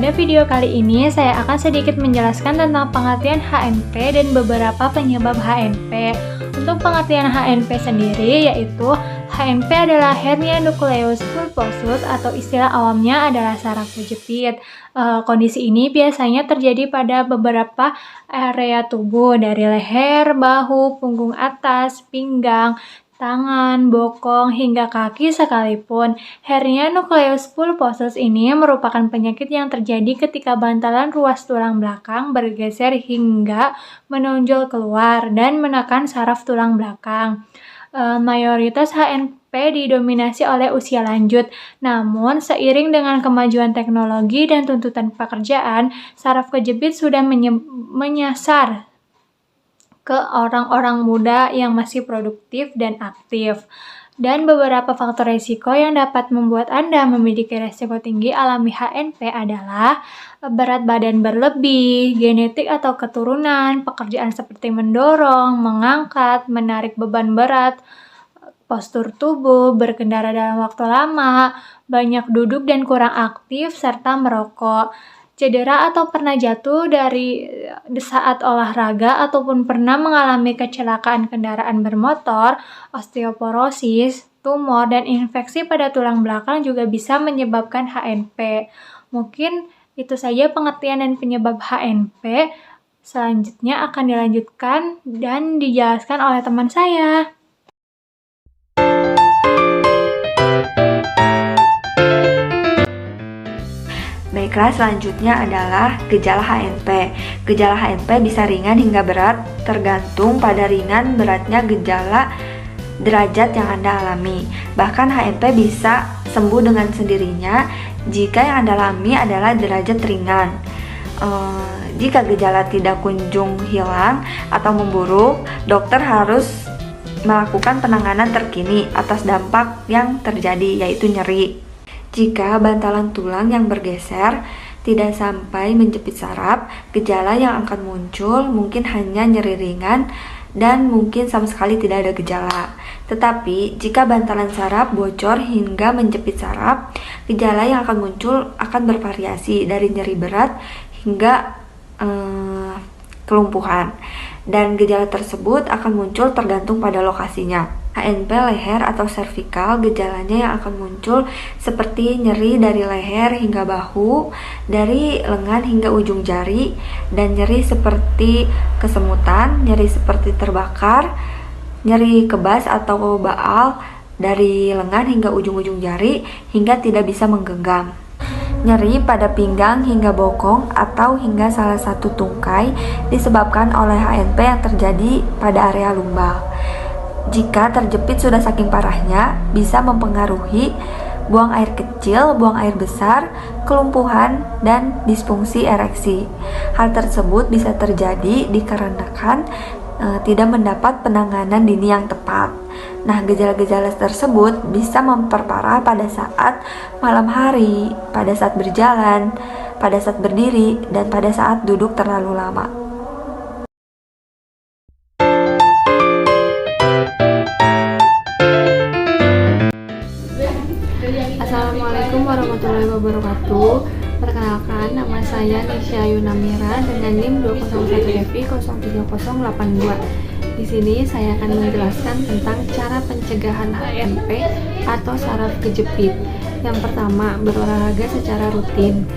Pada video kali ini, saya akan sedikit menjelaskan tentang pengertian HNP dan beberapa penyebab HNP. Untuk pengertian HNP sendiri, yaitu HNP adalah hernia nucleus pulposus atau istilah awamnya adalah saraf kejepit. Kondisi ini biasanya terjadi pada beberapa area tubuh dari leher, bahu, punggung atas, pinggang, tangan, bokong, hingga kaki sekalipun. Hernia nucleus pulposus ini merupakan penyakit yang terjadi ketika bantalan ruas tulang belakang bergeser hingga menonjol keluar dan menekan saraf tulang belakang. Mayoritas HNP didominasi oleh usia lanjut. Namun, seiring dengan kemajuan teknologi dan tuntutan pekerjaan, saraf kejepit sudah menyasar ke orang-orang muda yang masih produktif dan aktif. Dan beberapa faktor risiko yang dapat membuat Anda memiliki risiko tinggi alami HNP adalah berat badan berlebih, genetik atau keturunan, pekerjaan seperti mendorong, mengangkat, menarik beban berat, postur tubuh, berkendara dalam waktu lama, banyak duduk dan kurang aktif, serta merokok. Cedera atau pernah jatuh dari saat olahraga ataupun pernah mengalami kecelakaan kendaraan bermotor, osteoporosis, tumor, dan infeksi pada tulang belakang juga bisa menyebabkan HNP. Mungkin itu saja pengertian dan penyebab HNP. Selanjutnya akan dilanjutkan dan dijelaskan oleh teman saya. Baiklah, selanjutnya adalah gejala HNP. Gejala HNP bisa ringan hingga berat, tergantung pada ringan beratnya gejala derajat yang Anda alami. Bahkan HNP bisa sembuh dengan sendirinya jika yang Anda alami adalah derajat ringan. Jika gejala tidak kunjung hilang atau memburuk, dokter harus melakukan penanganan terkini atas dampak yang terjadi, yaitu nyeri. Jika bantalan tulang yang bergeser tidak sampai menjepit saraf, gejala yang akan muncul mungkin hanya nyeri ringan dan mungkin sama sekali tidak ada gejala. Tetapi jika bantalan saraf bocor hingga menjepit saraf, gejala yang akan muncul akan bervariasi dari nyeri berat hingga kelumpuhan. Dan gejala tersebut akan muncul tergantung pada lokasinya. HNP leher atau servikal, gejalanya yang akan muncul seperti nyeri dari leher hingga bahu, dari lengan hingga ujung jari, dan nyeri seperti kesemutan, nyeri seperti terbakar, nyeri kebas atau baal dari lengan hingga ujung-ujung jari hingga tidak bisa menggenggam. Nyeri pada pinggang hingga bokong atau hingga salah satu tungkai disebabkan oleh HNP yang terjadi pada area lumbal. Jika terjepit sudah saking parahnya, bisa mempengaruhi buang air kecil, buang air besar, kelumpuhan, dan disfungsi ereksi. Hal tersebut bisa terjadi dikarenakan tidak mendapat penanganan dini yang tepat. Nah, gejala-gejala tersebut bisa memperparah pada saat malam hari, pada saat berjalan, pada saat berdiri, dan pada saat duduk terlalu lama. Assalamualaikum warahmatullahi wabarakatuh. Perkenalkan, nama saya Nisha Yunamira dengan NIM 201FI03082. Di sini saya akan menjelaskan tentang cara pencegahan HNP atau saraf kejepit. Yang pertama, berolahraga secara rutin.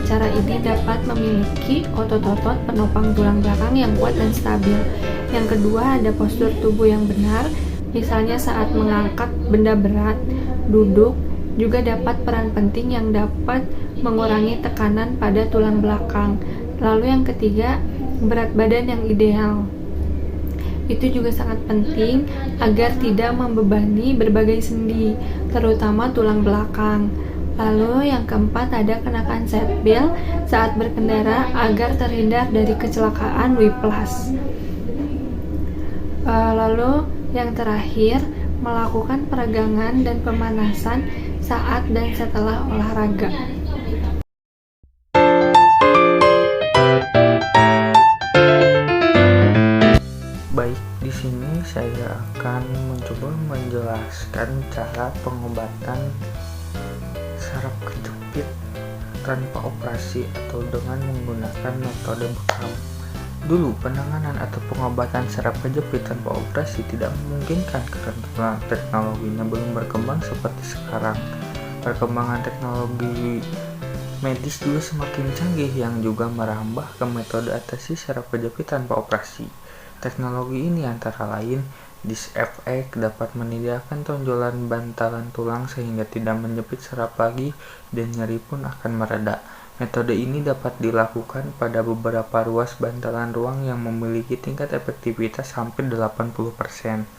Cara ini dapat memiliki otot-otot penopang tulang belakang yang kuat dan stabil. Yang kedua, ada postur tubuh yang benar, misalnya saat mengangkat benda berat, duduk, juga dapat peran penting yang dapat mengurangi tekanan pada tulang belakang. Lalu yang ketiga, berat badan yang ideal. Itu juga sangat penting agar tidak membebani berbagai sendi, terutama tulang belakang. Lalu yang keempat, ada kenakan seatbelt saat berkendara agar terhindar dari kecelakaan whiplash. Lalu yang terakhir, melakukan peregangan dan pemanasan saat dan setelah olahraga. Baik, di sini saya akan mencoba menjelaskan cara pengobatan saraf kejepit tanpa operasi atau dengan menggunakan metode bekam. Dulu, penanganan atau pengobatan saraf kejepit tanpa operasi tidak memungkinkan karena teknologinya belum berkembang seperti sekarang. Perkembangan teknologi medis juga semakin canggih yang juga merambah ke metode atasi saraf kejepit tanpa operasi. Teknologi ini antara lain Disc-FX dapat menyediakan tonjolan bantalan tulang sehingga tidak menjepit saraf lagi dan nyeri pun akan mereda. Metode ini dapat dilakukan pada beberapa ruas bantalan ruang yang memiliki tingkat efektivitas hampir 80%.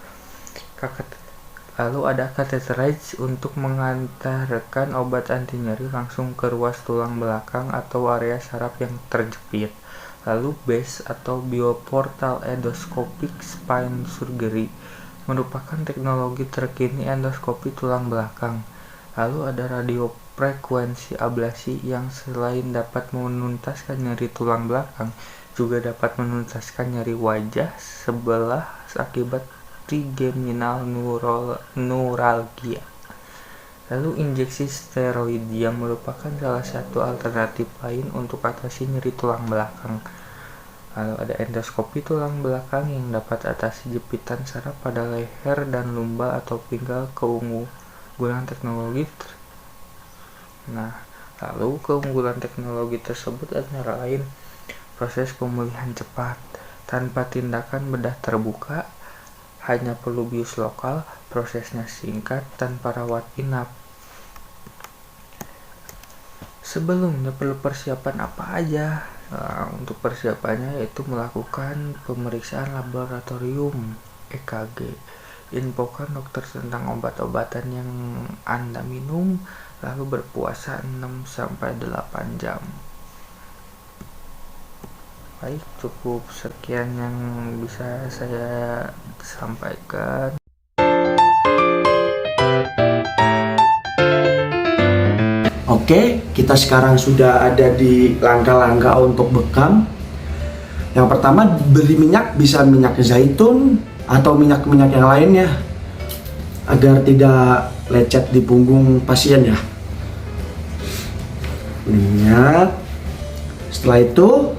Lalu ada catheterize untuk mengantarkan obat anti nyeri langsung ke ruas tulang belakang atau area saraf yang terjepit. Lalu BES atau Bioportal Endoscopic Spine Surgery merupakan teknologi terkini endoskopi tulang belakang. Lalu ada radiofrekuensi ablasi yang selain dapat menuntaskan nyeri tulang belakang, juga dapat menuntaskan nyeri wajah sebelah akibat trigeminal neuralgia. Lalu injeksi steroid yang merupakan salah satu alternatif lain untuk atasi nyeri tulang belakang. Lalu ada endoskopi tulang belakang yang dapat atasi jepitan saraf pada leher dan lumbar atau pinggang. Keunggulan teknologi keunggulan teknologi tersebut antara lain proses pemulihan cepat tanpa tindakan bedah terbuka, hanya perlu bius lokal, prosesnya singkat tanpa rawat inap. Sebelumnya perlu persiapan apa aja? Untuk persiapannya yaitu melakukan pemeriksaan laboratorium EKG, infokan dokter tentang obat-obatan yang Anda minum, lalu berpuasa 6-8 jam. Baik, cukup sekian yang bisa saya sampaikan. Oke, kita sekarang sudah ada di langkah-langkah untuk bekam. Yang pertama, beri minyak, bisa minyak zaitun atau minyak-minyak yang lainnya agar tidak lecet di punggung pasien ya. Minyak. Setelah itu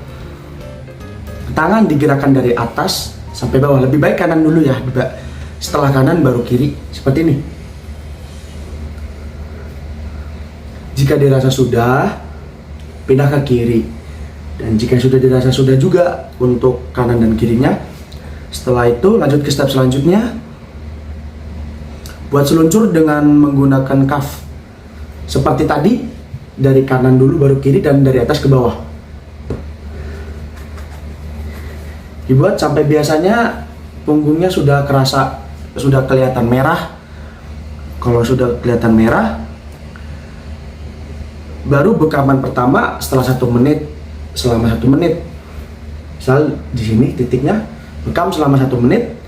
tangan digerakkan dari atas sampai bawah. Lebih baik kanan dulu ya. Setelah kanan baru kiri. Seperti ini. Jika dirasa sudah, pindah ke kiri. Dan jika sudah dirasa sudah juga untuk kanan dan kirinya, setelah itu lanjut ke step selanjutnya. Buat seluncur dengan menggunakan cuff. Seperti tadi, dari kanan dulu baru kiri dan dari atas ke bawah. Dibuat sampai biasanya punggungnya sudah kelihatan merah. Kalau sudah kelihatan merah, baru bekaman pertama setelah 1 menit, selama 1 menit. Misal di sini titiknya, bekam selama 1 menit.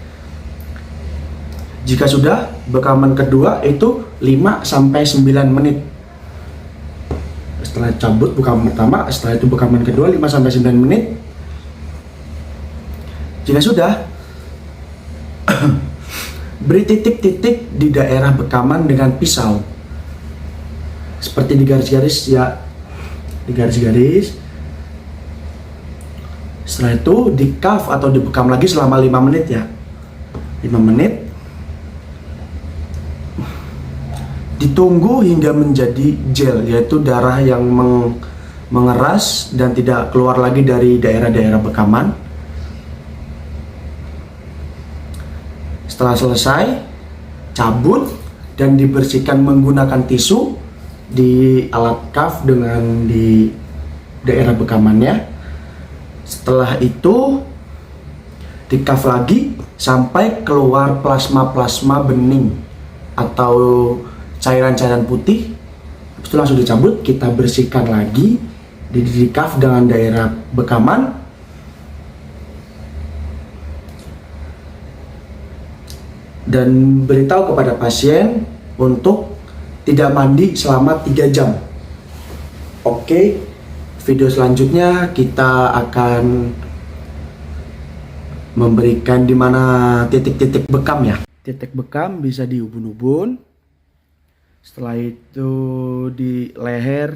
Jika sudah, bekaman kedua itu 5-9 menit. Setelah cabut bekaman pertama, setelah itu bekaman kedua 5-9 menit. Jika sudah, beri titik-titik di daerah bekaman dengan pisau. Seperti di garis-garis ya, di garis-garis. Setelah itu di cuff atau dibekam lagi selama 5 menit ya. 5 menit. Ditunggu hingga menjadi gel, yaitu darah yang mengeras dan tidak keluar lagi dari daerah-daerah bekaman. Setelah selesai, cabut dan dibersihkan menggunakan tisu di alat cuff dengan di daerah bekamannya. Setelah itu, di cuff lagi sampai keluar plasma-plasma bening atau cairan-cairan putih. Habis itu langsung dicabut, kita bersihkan lagi di cuff dengan daerah bekaman. Dan beritahu kepada pasien untuk tidak mandi selama 3 jam. Oke, video selanjutnya kita akan memberikan di mana titik-titik bekam ya. Titik bekam bisa di ubun-ubun. Setelah itu di leher,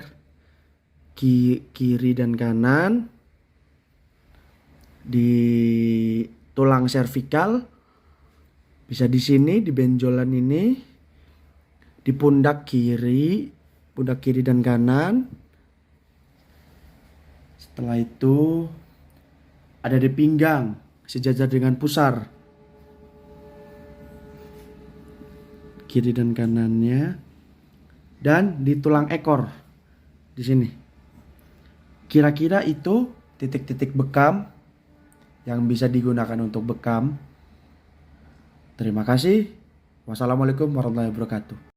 kiri dan kanan, di tulang servikal, bisa di sini di benjolan ini, di pundak kiri dan kanan. Setelah itu ada di pinggang sejajar dengan pusar, kiri dan kanannya, dan di tulang ekor di sini. Kira-kira itu titik-titik bekam yang bisa digunakan untuk bekam. Terima kasih. Wassalamualaikum warahmatullahi wabarakatuh.